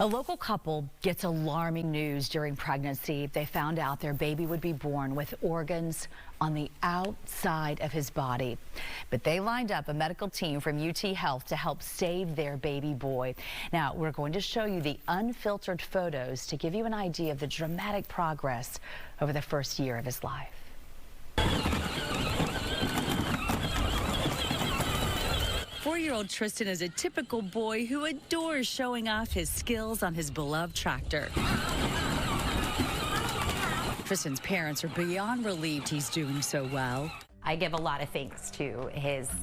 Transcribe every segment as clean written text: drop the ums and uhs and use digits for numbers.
A local couple gets alarming news during pregnancy. They found out their baby would be born with organs on the outside of his body. But they lined up a medical team from UT Health to help save their baby boy. Now, we're going to show you the unfiltered photos to give you an idea of the dramatic progress over the first year of his life. Four-year-old Tristan is a typical boy who adores showing off his skills on his beloved tractor. Tristan's parents are beyond relieved he's doing so well. I give a lot of thanks to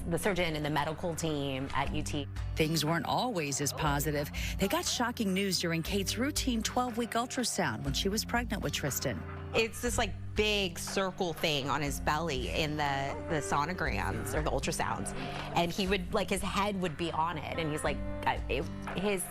the surgeon and the medical team at UT. Things weren't always as positive. They got shocking news during Kate's routine 12-week ultrasound when she was pregnant with Tristan. It's this like big circle thing on his belly in the sonograms or the ultrasounds, and he would his head would be on it, and he's like his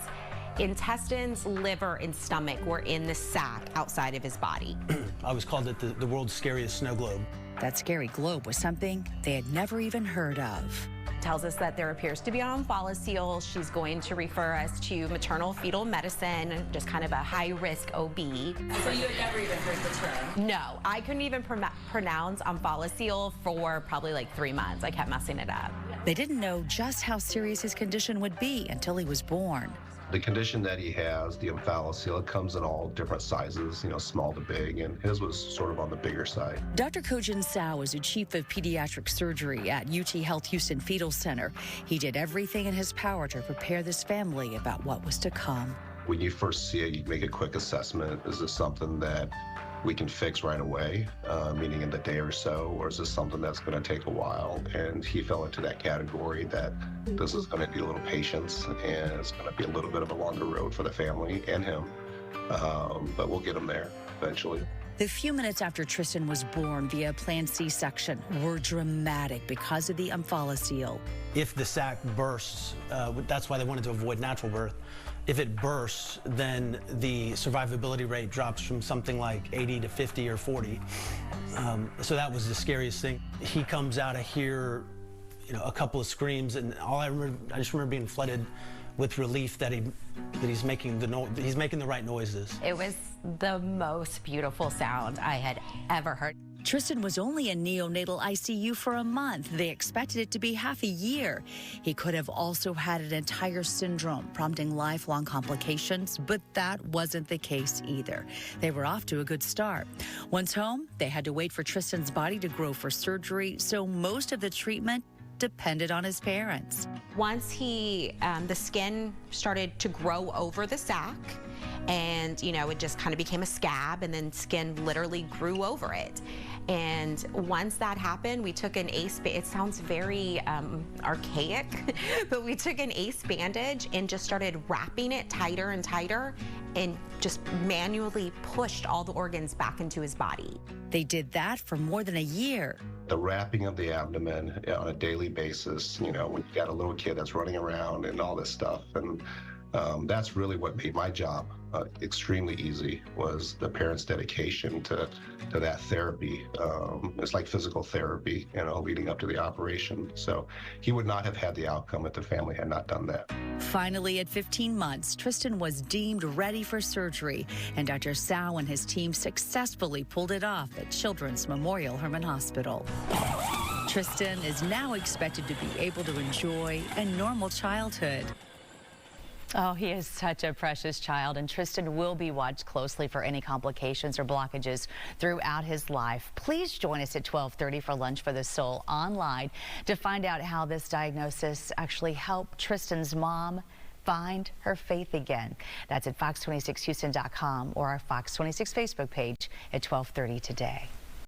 intestines, liver, and stomach were in the sac outside of his body. I was called it the world's scariest snow globe. That scary globe was something they had never even heard of. Tells us that there appears to be an omphalocele. She's going to refer us to maternal fetal medicine, just kind of a high-risk OB. So you had never even heard the term? No, I couldn't even pronounce omphalocele for probably like 3 months. I kept messing it up. They didn't know just how serious his condition would be until he was born. The condition that he has, the omphalocele, comes in all different sizes, small to big, and his was sort of on the bigger side. Dr. Kojin Sao is the chief of pediatric surgery at UT Health Houston Fetal Center. He did everything in his power to prepare this family about what was to come. When you first see it, you make a quick assessment. Is this something that we can fix right away, meaning in the day or so, or is this something that's going to take a while? And he fell into that category that this is going to need a little patience, and it's going to be a little bit of a longer road for the family and him, but we'll get him there eventually. The few minutes after Tristan was born via planned C-section were dramatic because of the omphalocele. If the sac bursts, that's why they wanted to avoid natural birth. If it bursts, then the survivability rate drops from something like 80 to 50 or 40. So that was the scariest thing. He comes out of here, a couple of screams, and I just remember being flooded with relief that he's making the right noises. It was the most beautiful sound I had ever heard. Tristan was only in neonatal ICU for a month. They expected it to be half a year. He could have also had an entire syndrome, prompting lifelong complications, but that wasn't the case either. They were off to a good start. Once home, they had to wait for Tristan's body to grow for surgery, so most of the treatment depended on his parents. Once the skin started to grow over the sac, and it just kind of became a scab, and then skin literally grew over it. And once that happened, we took an ACE, it sounds very archaic, but we took an ACE bandage and just started wrapping it tighter and tighter, and just manually pushed all the organs back into his body. They did that for more than a year. The wrapping of the abdomen on a daily basis, when you got a little kid that's running around and all this stuff, and that's really what made my job extremely easy, was the parents' dedication to that therapy. It's like physical therapy, leading up to the operation. So he would not have had the outcome if the family had not done that. Finally, at 15 months, Tristan was deemed ready for surgery, and Dr. Sao and his team successfully pulled it off at Children's Memorial Hermann Hospital. Tristan is now expected to be able to enjoy a normal childhood. Oh, he is such a precious child, and Tristan will be watched closely for any complications or blockages throughout his life. Please join us at 12:30 for Lunch for the Soul online to find out how this diagnosis actually helped Tristan's mom find her faith again. That's at fox26houston.com or our Fox 26 Facebook page at 12:30 today.